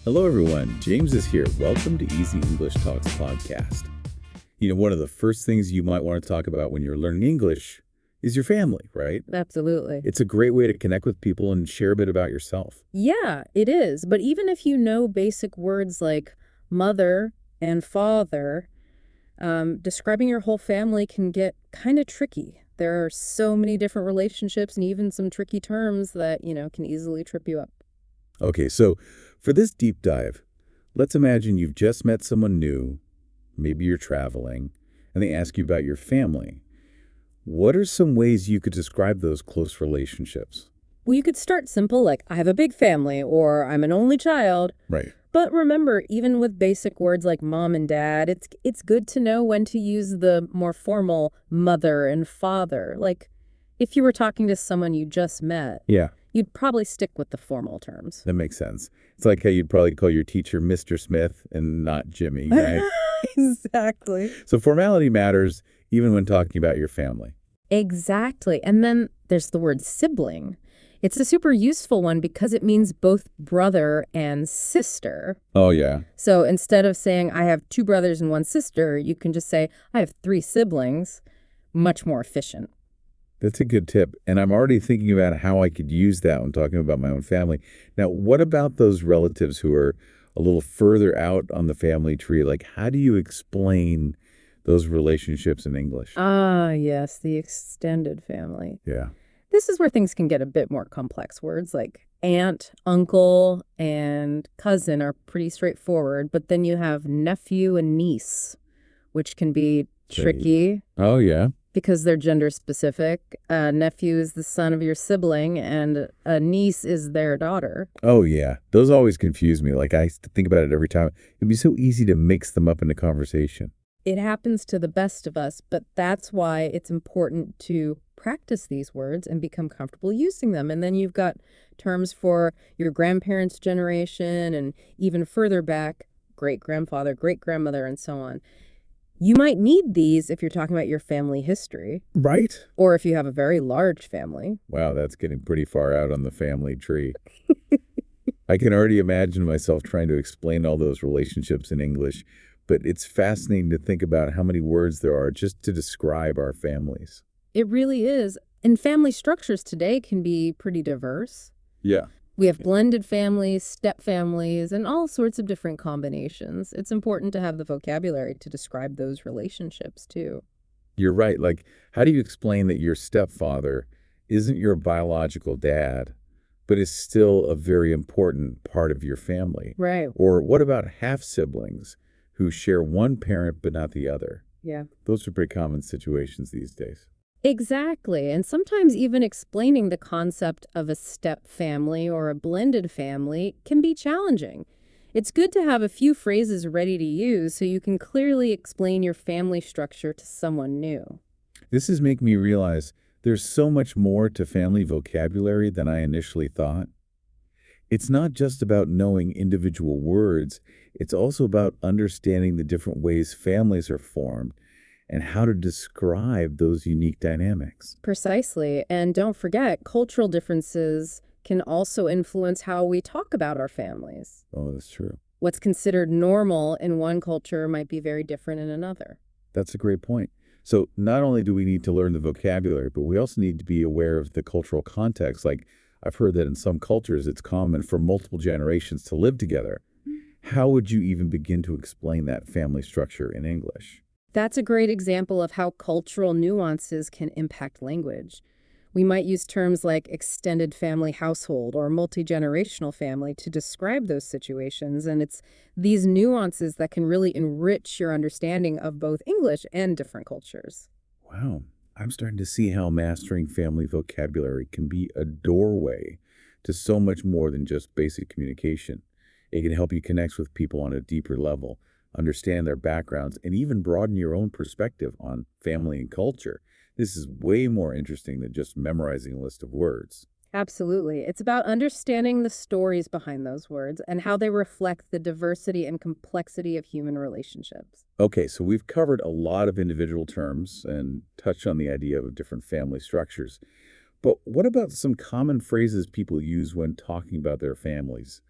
Hello, everyone. James is here. Welcome to Easy English Talks podcast. One of the first things you might want to talk about when you're learning English is your family, right? Absolutely. It's a great way to connect with people and share a bit about yourself. Yeah, it is. But even if you know basic words like mother and father, describing your whole family can get kind of tricky. There are so many different relationships and even some tricky terms that, can easily trip you up. Okay, so for this deep dive, let's imagine you've just met someone new, maybe you're traveling, and they ask you about your family. What are some ways you could describe those close relationships? Well, you could start simple, like, I have a big family, or I'm an only child. Right. But remember, even with basic words like mom and dad, it's good to know when to use the more formal mother and father. Like, if you were talking to someone you just met, Yeah, you'd probably stick with the formal terms. that makes sense. It's like how you'd probably call your teacher Mr. Smith and not Jimmy, right? Exactly. So formality matters even when talking about your family. Exactly. And then there's the word sibling. It's a super useful one because it means both brother and sister. Oh, yeah. So instead of saying, I have two brothers and one sister, you can just say, I have three siblings. Much more efficient. That's a good tip. And I'm already thinking about how I could use that when talking about my own family. Now, what about those relatives who are a little further out on the family tree? Like, how do you explain those relationships in English? Ah, yes, the extended family. Yeah. This is where things can get a bit more complex. Words like aunt, uncle, and cousin are pretty straightforward, but then you have nephew and niece, which can be tricky Oh, yeah. because they're gender specific. A nephew is the son of your sibling, and a niece is their daughter. Oh, yeah. Those always confuse me. Like, I think about it every time. It'd be so easy to mix them up in a conversation. It happens to the best of us, but that's why it's important to practice these words and become comfortable using them. And then you've got terms for your grandparents' generation and even further back, great-grandfather, great-grandmother, and so on. You might need these if you're talking about your family history. Right. Or if you have a very large family. Wow, that's getting pretty far out on the family tree. I can already imagine myself trying to explain all those relationships in English, but it's fascinating to think about how many words there are just to describe our families. It really is. And family structures today can be pretty diverse. Yeah. We have blended families, step families, and all sorts of different combinations. It's important to have the vocabulary to describe those relationships, too. You're right. Like, how do you explain that your stepfather isn't your biological dad, but is still a very important part of your family? Right. Or what about half-siblings who share one parent but not the other? Yeah. Those are pretty common situations these days. Exactly. And sometimes even explaining the concept of a step family or a blended family can be challenging. It's good to have a few phrases ready to use so you can clearly explain your family structure to someone new. This is making me realize there's so much more to family vocabulary than I initially thought. It's not just about knowing individual words, it's also about understanding the different ways families are formed and how to describe those unique dynamics. Precisely. And don't forget, cultural differences can also influence how we talk about our families. Oh, that's true. What's considered normal in one culture might be very different in another. That's a great point. So not only do we need to learn the vocabulary, but we also need to be aware of the cultural context. Like, I've heard that in some cultures, it's common for multiple generations to live together. How would you even begin to explain that family structure in English? That's a great example of how cultural nuances can impact language. We might use terms like extended family household or multi-generational family to describe those situations, and it's these nuances that can really enrich your understanding of both English and different cultures. Wow, I'm starting to see how mastering family vocabulary can be a doorway to so much more than just basic communication. It can help you connect with people on a deeper level, understand their backgrounds, and even broaden your own perspective on family and culture. This is way more interesting than just memorizing a list of words. Absolutely. It's about understanding the stories behind those words and how they reflect the diversity and complexity of human relationships. Okay, so we've covered a lot of individual terms and touched on the idea of different family structures. But what about some common phrases people use when talking about their families?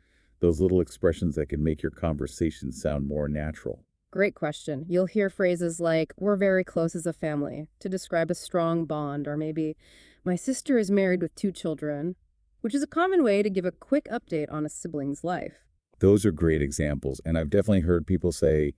Those little expressions that can make your conversation sound more natural. Great question. You'll hear phrases like, we're very close as a family, to describe a strong bond, or maybe, my sister is married with 2 children, which is a common way to give a quick update on a sibling's life. Those are great examples, and I've definitely heard people say,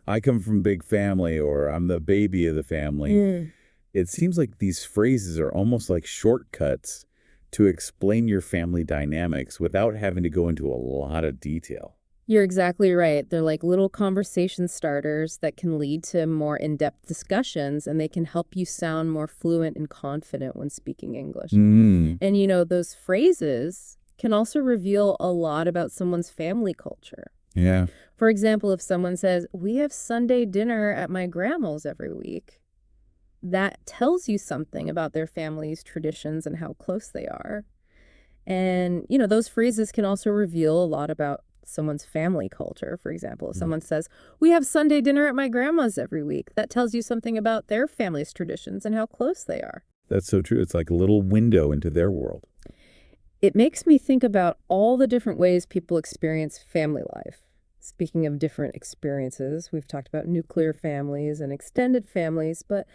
I come from a big family, or I'm the baby of the family. Mm. It seems like these phrases are almost like shortcuts to explain your family dynamics without having to go into a lot of detail. You're exactly right. They're like little conversation starters that can lead to more in-depth discussions, and they can help you sound more fluent and confident when speaking English. Mm, And those phrases can also reveal a lot about someone's family culture. yeah. For example, if someone says, we have Sunday dinner at my grandma's every week, that tells you something about their family's traditions and how close they are. And, those phrases can also reveal a lot about someone's family culture. For example, if someone says, we have Sunday dinner at my grandma's every week, that tells you something about their family's traditions and how close they are. That's so true. It's like a little window into their world. It makes me think about all the different ways people experience family life. Speaking of different experiences, we've talked about nuclear families and extended families, but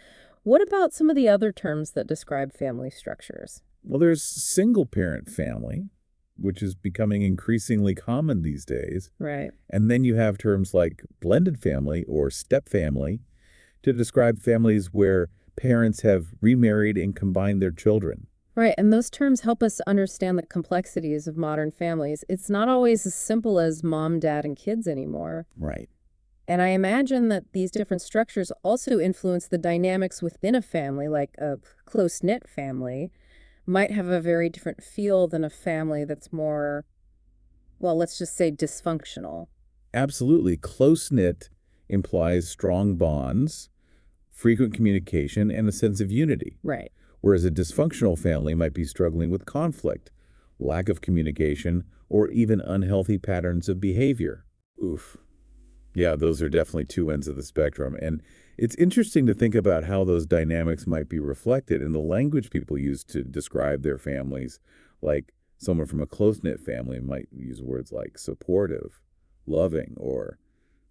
what about some of the other terms that describe family structures? Well, there's single-parent family, which is becoming increasingly common these days. Right. And then you have terms like blended family or stepfamily to describe families where parents have remarried and combined their children. Right, and those terms help us understand the complexities of modern families. It's not always as simple as mom, dad, and kids anymore. Right. And I imagine that these different structures also influence the dynamics within a family, like a close-knit family might have a very different feel than a family that's more, well, let's just say dysfunctional. Absolutely. Close-knit implies strong bonds, frequent communication, and a sense of unity. Right. Whereas a dysfunctional family might be struggling with conflict, lack of communication, or even unhealthy patterns of behavior. Oof. Yeah, those are definitely two ends of the spectrum. And it's interesting to think about how those dynamics might be reflected in the language people use to describe their families. Like someone from a close-knit family might use words like supportive, loving, or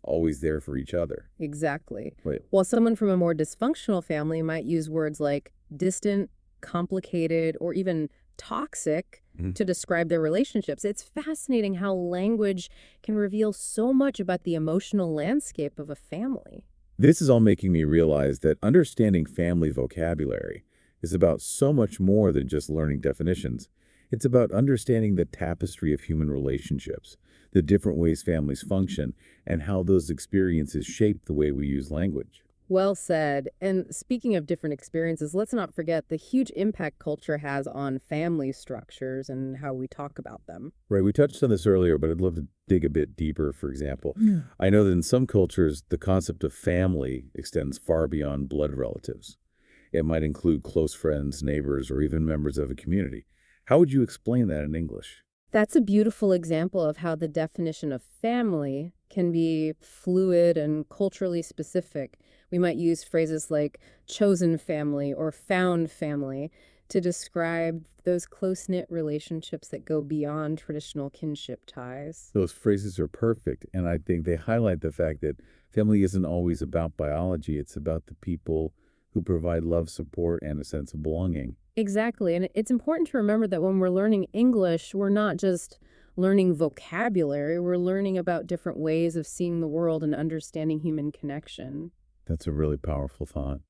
always there for each other. Exactly. Wait, While someone from a more dysfunctional family might use words like distant, complicated, or even toxic Mhm. to describe their relationships. It's fascinating how language can reveal so much about the emotional landscape of a family. This is all making me realize that understanding family vocabulary is about so much more than just learning definitions. It's about understanding the tapestry of human relationships, the different ways families function, and how those experiences shape the way we use language. Well said. And speaking of different experiences, let's not forget the huge impact culture has on family structures and how we talk about them. Right, we touched on this earlier, but I'd love to dig a bit deeper. For example, Yeah. I know that in some cultures, the concept of family extends far beyond blood relatives. It might include close friends, neighbors, or even members of a community. How would you explain that in English? That's a beautiful example of how the definition of family can be fluid and culturally specific. We might use phrases like chosen family or found family to describe those close-knit relationships that go beyond traditional kinship ties. Those phrases are perfect, and I think they highlight the fact that family isn't always about biology. It's about the people who provide love, support, and a sense of belonging. Exactly. And it's important to remember that when we're learning English, we're not just learning vocabulary, we're learning about different ways of seeing the world and understanding human connection. That's a really powerful thought.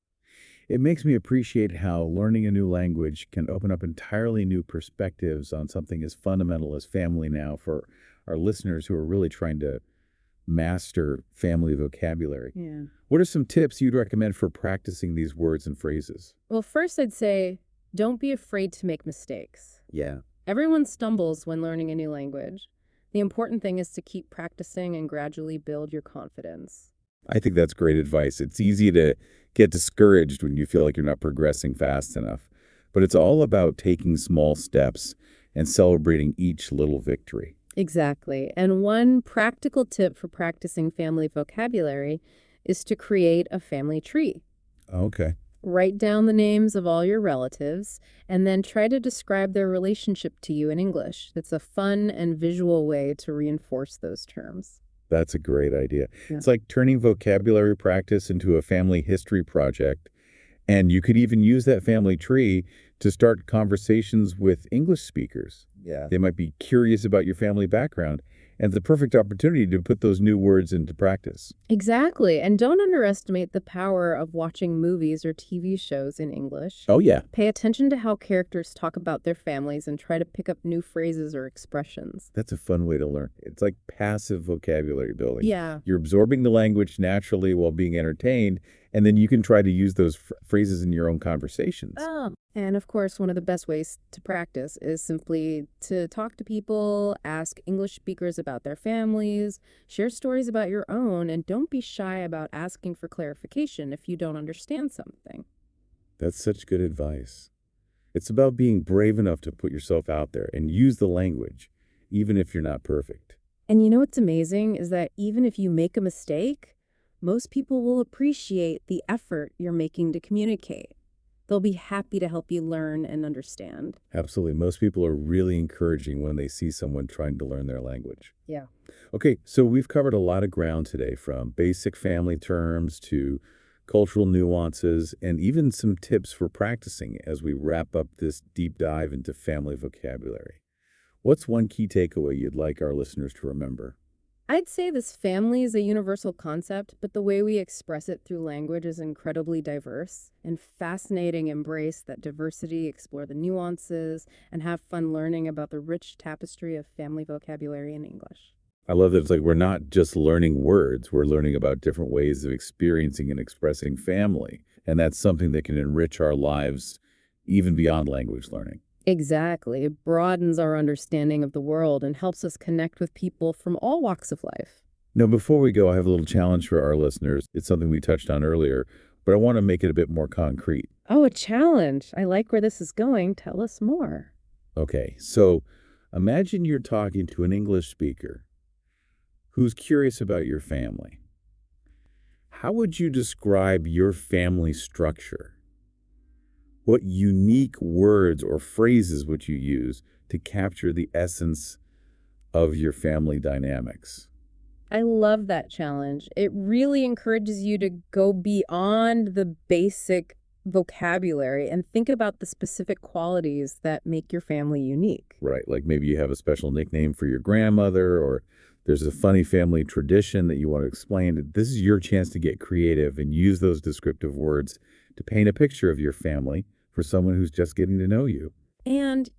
It makes me appreciate how learning a new language can open up entirely new perspectives on something as fundamental as family now for our listeners who are really trying to master family vocabulary. Yeah. What are some tips you'd recommend for practicing these words and phrases? Well, first I'd say don't be afraid to make mistakes. Yeah. Everyone stumbles when learning a new language. The important thing is to keep practicing and gradually build your confidence. I think that's great advice. It's easy to get discouraged when you feel like you're not progressing fast enough, but it's all about taking small steps and celebrating each little victory. Exactly. And one practical tip for practicing family vocabulary is to create a family tree. Okay. Write down the names of all your relatives, and then try to describe their relationship to you in English. It's a fun and visual way to reinforce those terms. That's a great idea. Yeah. It's like turning vocabulary practice into a family history project. And you could even use that family tree to start conversations with English speakers. Yeah. They might be curious about your family background, and it's a perfect opportunity to put those new words into practice. Exactly. And don't underestimate the power of watching movies or TV shows in English. Oh, yeah. Pay attention to how characters talk about their families and try to pick up new phrases or expressions. That's a fun way to learn. It's like passive vocabulary building. Yeah. You're absorbing the language naturally while being entertained, and then you can try to use those phrases in your own conversations. And of course, one of the best ways to practice is simply to talk to people, ask English speakers about their families, share stories about your own, and don't be shy about asking for clarification if you don't understand something. That's such good advice. It's about being brave enough to put yourself out there and use the language, even if you're not perfect. And you know what's amazing is that even if you make a mistake, most people will appreciate the effort you're making to communicate. They'll be happy to help you learn and understand. Absolutely. Most people are really encouraging when they see someone trying to learn their language. Yeah. Okay, so we've covered a lot of ground today, from basic family terms to cultural nuances, and even some tips for practicing as we wrap up this deep dive into family vocabulary. What's one key takeaway you'd like our listeners to remember? I'd say this family is a universal concept, but the way we express it through language is incredibly diverse. And fascinating embrace that diversity, explore the nuances, and have fun learning about the rich tapestry of family vocabulary in English. I love that it's like we're not just learning words, we're learning about different ways of experiencing and expressing family. And that's something that can enrich our lives even beyond language learning. Exactly. It broadens our understanding of the world and helps us connect with people from all walks of life. Now, before we go, I have a little challenge for our listeners. It's something we touched on earlier, but I want to make it a bit more concrete. Oh, a challenge. I like where this is going. Tell us more. Okay, so imagine you're talking to an English speaker who's curious about your family. How would you describe your family structure? What unique words or phrases would you use to capture the essence of your family dynamics? I love that challenge. It really encourages you to go beyond the basic vocabulary and think about the specific qualities that make your family unique. Right, like maybe you have a special nickname for your grandmother, or there's a funny family tradition that you want to explain. This is your chance to get creative and use those descriptive words to paint a picture of your family for someone who's just getting to know you. And,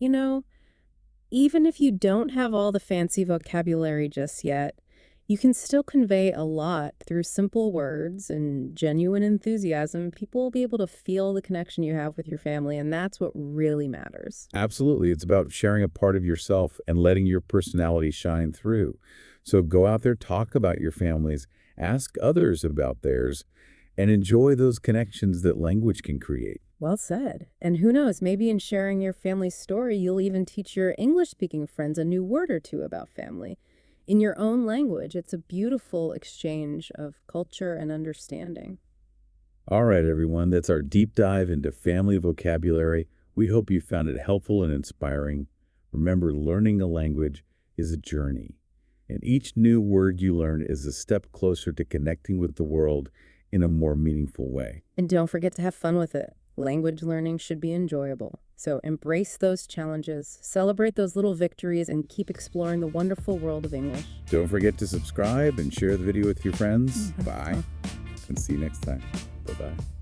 even if you don't have all the fancy vocabulary just yet, you can still convey a lot through simple words and genuine enthusiasm. People will be able to feel the connection you have with your family, and that's what really matters. Absolutely. It's about sharing a part of yourself and letting your personality shine through. So go out there, talk about your families, ask others about theirs, and enjoy those connections that language can create. Well said. And who knows, maybe in sharing your family story, you'll even teach your English-speaking friends a new word or two about family. In your own language, it's a beautiful exchange of culture and understanding. All right, everyone, that's our deep dive into family vocabulary. We hope you found it helpful and inspiring. Remember, learning a language is a journey, and each new word you learn is a step closer to connecting with the world in a more meaningful way. And don't forget to have fun with it. Language learning should be enjoyable. So embrace those challenges, celebrate those little victories, and keep exploring the wonderful world of English. Don't forget to subscribe and share the video with your friends. Bye, and see you next time. Bye-bye.